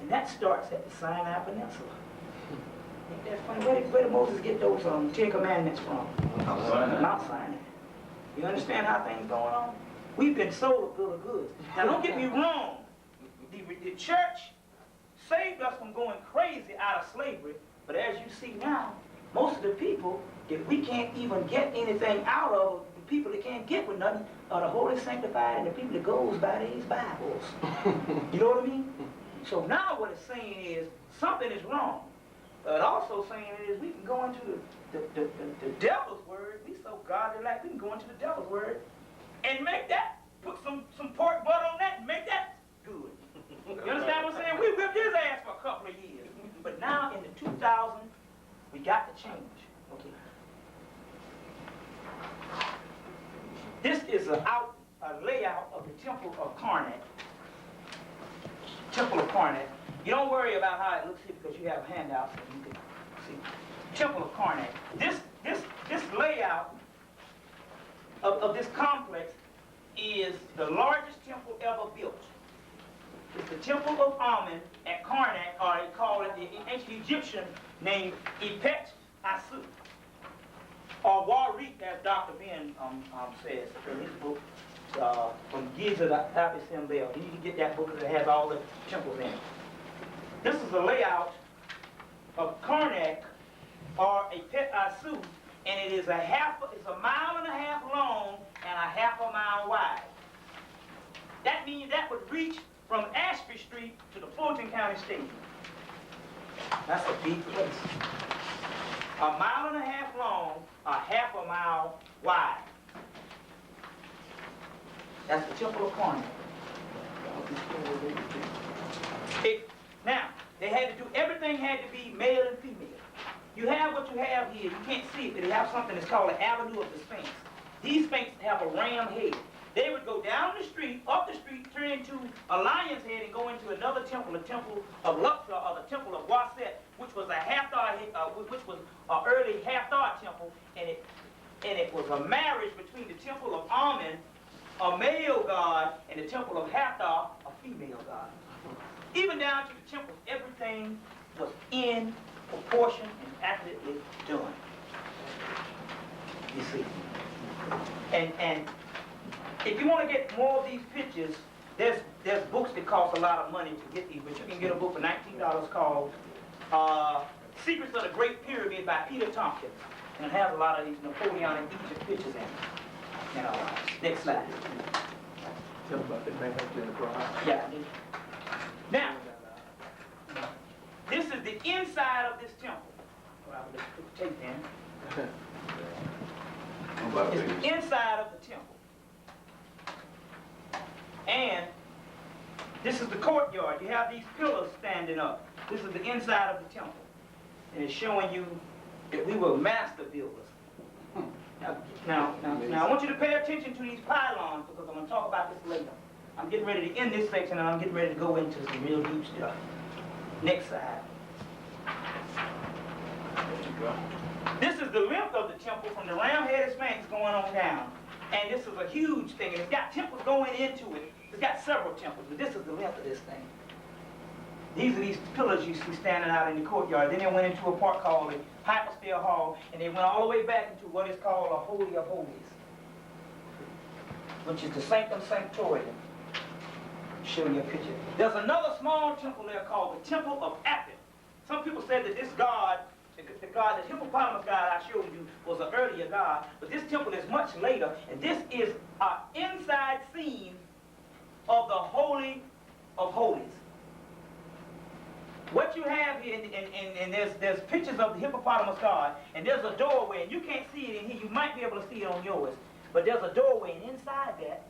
And that starts at the Sinai Peninsula. Ain't that funny? Where did Moses get those 10 Commandments from? Mount Sinai. You understand how things going on? We've been sold a bill of goods. Now don't get me wrong. The church saved us from going crazy out of slavery, but as you see now, most of the people that we can't even get anything out of, the people that can't get with nothing, are the holy sanctified and the people that goes by these Bibles. You know what I mean? So now what it's saying is something is wrong. But also saying is we can go into the devil's word. We so godly like we can go into the devil's word and make that, put some pork butter on that and make that good. You understand what I'm saying? We whipped his ass for a couple of years. But now in the 2000, we got to change. Okay. This is a layout of the Temple of Karnak. Temple of Karnak. You don't worry about how it looks here because you have handouts and you can see. Temple of Karnak. This layout of this complex is the largest temple ever built. It's the Temple of Amun at Karnak, or they call it the ancient Egyptian name pt.1, or Warit, as Dr. Ben says in his book, from Giza to Abyssinian Bell. You can get that book that has all the temples in it. This is a layout of Karnak, or a pt.1, and it is it's a mile and a half long and a half a mile wide. That means that would reach from Ashby Street to the Fulton County Stadium. That's a big place. A mile and a half long, a half a mile wide. That's the temple of Karnak. Now, they had to do, everything had to be male and female. You have what you have here. You can't see it, but they have something that's called the Avenue of the Sphinx. These Sphinx have a ram head. They would go down the street, up the street, turn into a lion's head and go into another temple, the temple of Luxor or the temple of Waset, which was a which was an early Hathor temple, and it was a marriage between the temple of Amun, a male god, and the temple of Hathor, a female god. Even down to the temples, everything was in proportion and accurately done. You see. And if you want to get more of these pictures, there's books that cost a lot of money to get these, but you can get a book for $19 called Secrets of the Great Pyramid by Peter Tompkins. And it has a lot of these Napoleonic Egypt pictures in it. You know, next slide. Tell about the man in the garage. Yeah. Now, this is the inside of this temple. Well, let's put the tape in. It's the inside of the temple. And this is the courtyard. You have these pillars standing up. This is the inside of the temple. And it's showing you that we were master builders. Now, I want you to pay attention to these pylons because I'm going to talk about this later. I'm getting ready to end this section and I'm getting ready to go into some real deep stuff. Next slide. There you go. This is the length of the temple from the ram-headed Sphinx going on down. And this is a huge thing, and it's got temples going into it. It's got several temples, but this is the length of this thing. These are these pillars you see standing out in the courtyard. Then they went into a part called the Hypostyle Hall, and they went all the way back into what is called a Holy of Holies, which is the Sanctum Sanctorum. Show you a picture. There's another small temple there called the Temple of Apis. Some people said that this god, the god, the hippopotamus god I showed you, was an earlier god, but this temple is much later, and this is an inside scene of the Holy of Holies. What you have here, and there's pictures of the hippopotamus god, and there's a doorway, and you can't see it in here. You might be able to see it on yours, but there's a doorway, and inside that,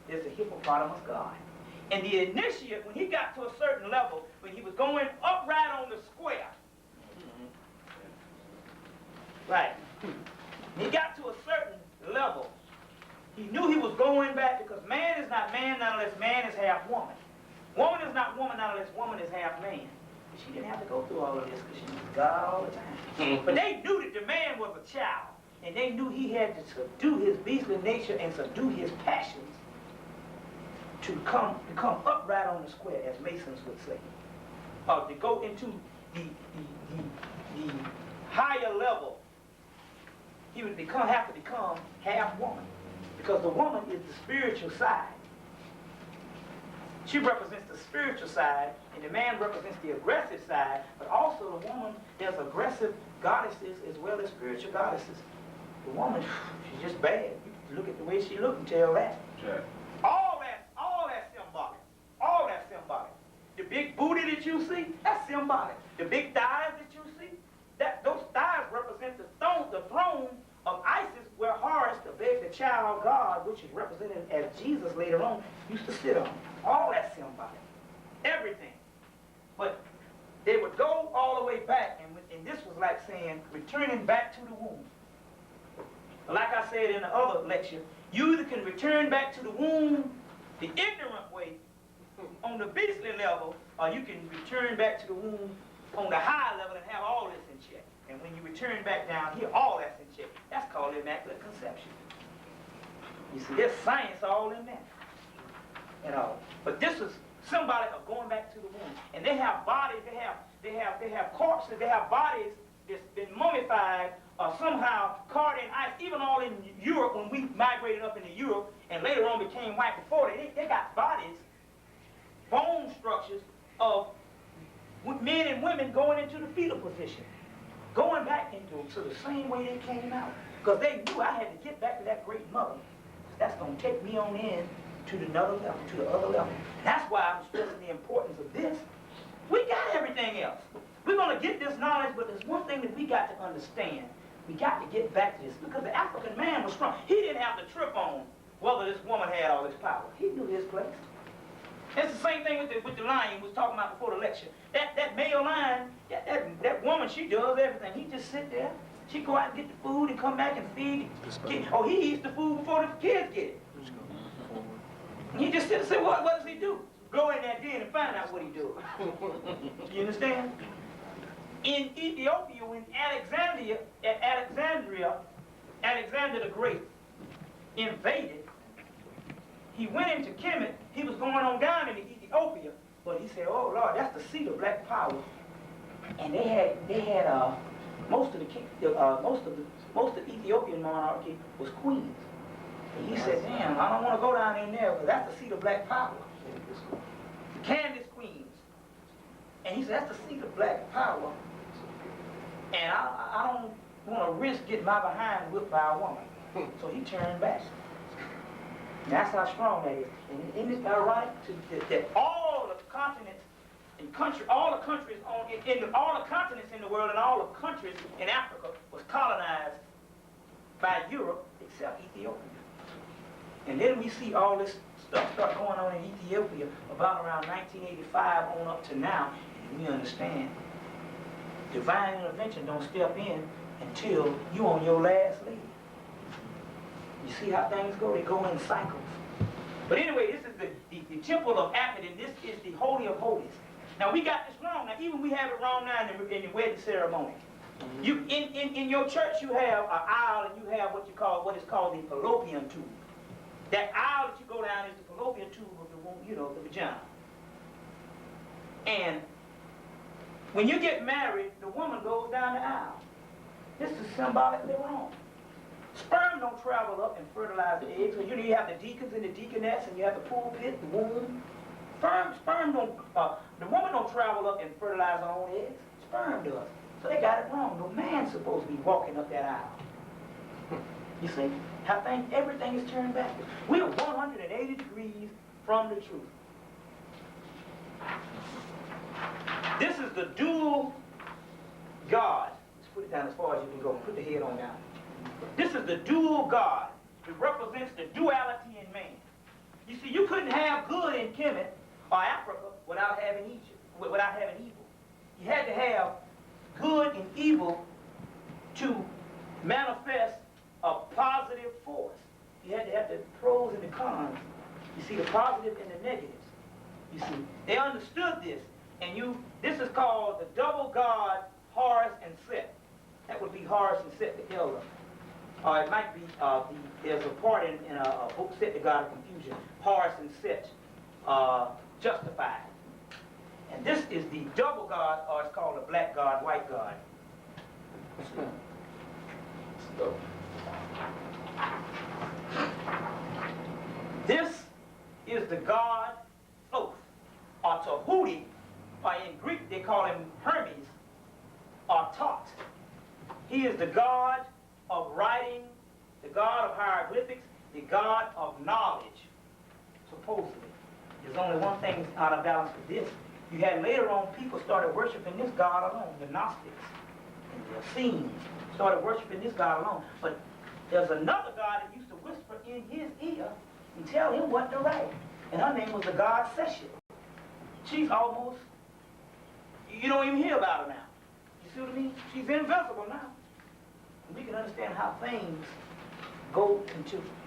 there's a hippopotamus god. And the initiate, when he got to a certain level, when he was going up right on the square, right, he got to a certain level, he knew he was going back because man is not man unless man is half woman. Woman is not woman unless woman is half man. She didn't have to go through all of this because she was God all the time. But they knew that the man was a child, and they knew he had to subdue his beastly nature and subdue his passions to become upright on the square, as Masons would say. To go into the higher level, he would have to become half woman, because the woman is the spiritual side. She represents the spiritual side, and the man represents the aggressive side, but also the woman, there's aggressive goddesses as well as spiritual goddesses. The woman, she's just bad. You look at the way she looks and tell that. Sure. All that's symbolic. All that's symbolic. The big booty that you see, that's symbolic. The big thighs that you see, those thighs represent the throne of Isis, where Horus, the baby child of God, which is represented as Jesus later on, used to sit on. All that's symbolic. Everything. But they would go all the way back, and this was like saying, returning back to the womb. Like I said in the other lecture, you either can return back to the womb the ignorant way, on the beastly level, or you can return back to the womb on the high level and have all this in check. And when you return back down here, all that's in check. That's called Immaculate Conception. You see, there's science all in that. You know, but this is symbolic of going back to the womb. And they have bodies, they have corpses, they have bodies that's been mummified or somehow carved in ice. Even all in Europe, when we migrated up into Europe and later on became white before, they got bodies, bone structures of men and women going into the fetal position, going back into the same way they came out. Because they knew I had to get back to that great mother. That's going to take me on in to another level, to the other level. That's why I'm stressing the importance of this. We got everything else. We're going to get this knowledge, but there's one thing that we got to understand. We got to get back to this, because the African man was strong. He didn't have to trip on whether this woman had all this power. He knew his place. It's the same thing with the lion we was talking about before the lecture. That male lion, that woman, she does everything. He just sit there. She go out and get the food and come back and feed. He eats the food before the kids get it. And he just sit and say, what does he do? Go in that den and find out what he do. You understand? In Ethiopia, when Alexander the Great invaded, he went into Hemmitt. He was going on down into Ethiopia, but he said, "Oh Lord, that's the seat of black power." And they had most of the Ethiopian monarchy was queens. And he said, "Damn, I don't want to go down in there, because that's the seat of black power." Candace queens. And he said, "That's the seat of black power. And I don't want to risk getting my behind whipped by a woman." So he turned back. And that's how strong that is. And isn't it ironic that all the continents and all the countries all the continents in the world and all the countries in Africa was colonized by Europe except Ethiopia. And then we see all this stuff start going on in Ethiopia about around 1985 on up to now, and we understand divine intervention don't step in until you on your last leg. You see how things go? They go in cycles. But anyway, this is the temple of Hemmitt, and this is the Holy of Holies. Now we got this wrong. Now even we have it wrong now in the wedding ceremony. You in your church you have an aisle and you have what is called the fallopian tube. That aisle that you go down is the fallopian tube of the womb, the vagina. And when you get married, the woman goes down the aisle. This is symbolically wrong. Sperm don't travel up and fertilize the eggs. So you have the deacons and the deaconess, and you have the pulpit, the womb. Sperm don't. The woman don't travel up and fertilize her own eggs. Sperm does. So they got it wrong. No man's supposed to be walking up that aisle. You see how everything is turned backwards. We are 180 degrees from the truth. This is the dual God. Let's put it down as far as you can go. Put the head on down. This is the dual God. It represents the duality in man. You see, you couldn't have good in Hemmitt or Africa without having evil. You had to have good and evil to manifest a positive force. You had to have the pros and the cons. You see, the positive and the negatives. You see, they understood this. And this is called the double God, Horus and Set. That would be Horus and Set, the elder. It might be, there's a part in a book, Set, the God of Confusion, Horus and Set, justified. And this is the double God, or it's called the black God, white God. This is the God Thoth, or Tahuti, or in Greek they call him Hermes, or Tot. He is the God of writing, the God of hieroglyphics, the God of knowledge, supposedly. There's only one thing out of balance with this. You had later on people started worshiping this God alone, the Gnostics and the Essenes started worshiping this God alone. But there's another God that used to whisper in his ear and tell him what to write. And her name was the God Session. She's almost, you don't even hear about her now. You see what I mean? She's invisible now. And we can understand how things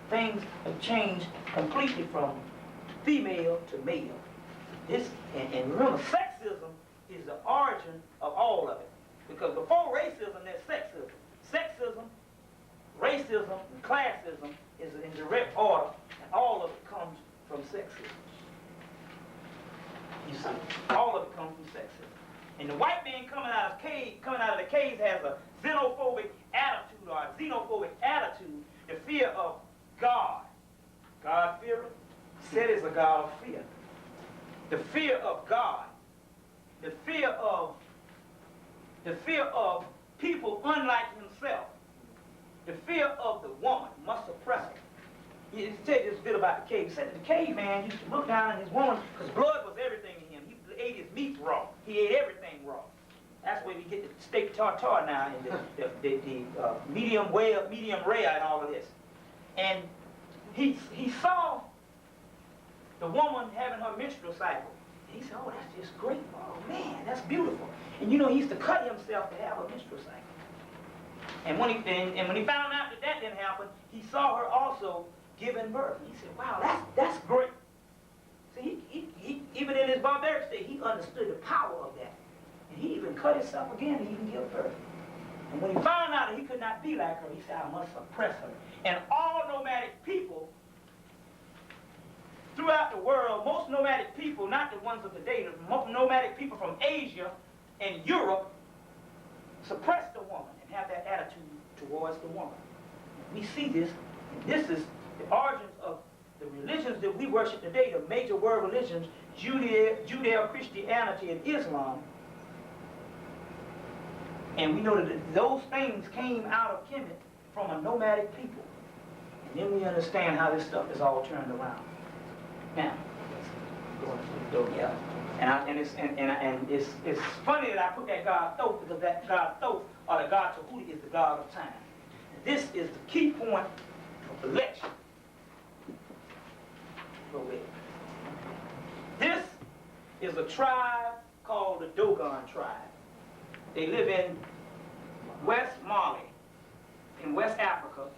things have changed completely from female to male. And remember, sexism is the origin of all of it. Because before racism, there's sexism. Sexism, racism, and classism is in direct order, and all of it comes from sexism. You see, all of it comes from sexism. And the white man coming out of the caves has a xenophobic attitude, or a xenophobic attitude, the fear of God. God fear it. Set is a God of fear. The fear of God. The fear of people unlike himself. The fear of the woman must suppress it. He said this bit about the cave. He said the caveman used to look down on his woman because blood was everything to him. He ate his meat raw. He ate everything raw. That's where we get the steak tartare now, and the medium rare and all of this. And he saw the woman having her menstrual cycle. He said, oh, that's just great. Oh, man, that's beautiful. And you know, he used to cut himself to have a menstrual cycle. And when he found out that that didn't happen, he saw her also giving birth. He said, wow, that's great. See, he even in his barbaric state, he understood the power of that. And he even cut himself again to even give birth. And when he found out that he could not be like her, he said, I must suppress her. And all nomadic people throughout the world, most nomadic people, not the ones of today, the nomadic people from Asia and Europe, suppress the woman and have that attitude towards the woman. We see this, and this is the origins of the religions that we worship today, the major world religions, Judeo-Christianity and Islam. And we know that those things came out of Hemmitt from a nomadic people. And then we understand how this stuff is all turned around. Now, yeah. And it's funny that I put that God Thoth, because that God Thoth, or the God Tahuti, is the God of time. And this is the key point of the lecture. Go ahead. This is a tribe called the Dogon tribe. They live in West Mali, in West Africa,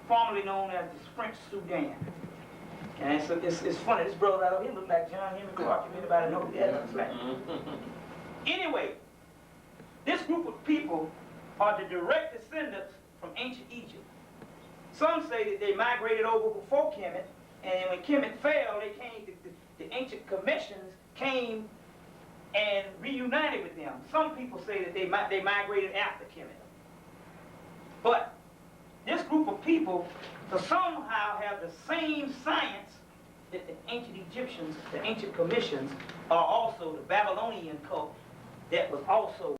formerly known as the French Sudan. And it's funny, this brother right over here looks like John Henry Clark. If anybody know who that looks like. Anyway, this group of people are the direct descendants from ancient Egypt. Some say that they migrated over before Kemet, and when Kemet fell, they came, the ancient commissions came and reunited with them. Some people say that they migrated after Kemet. But this group of people somehow have the same science that the ancient Egyptians, the ancient commissions, are also the Babylonian cult that was also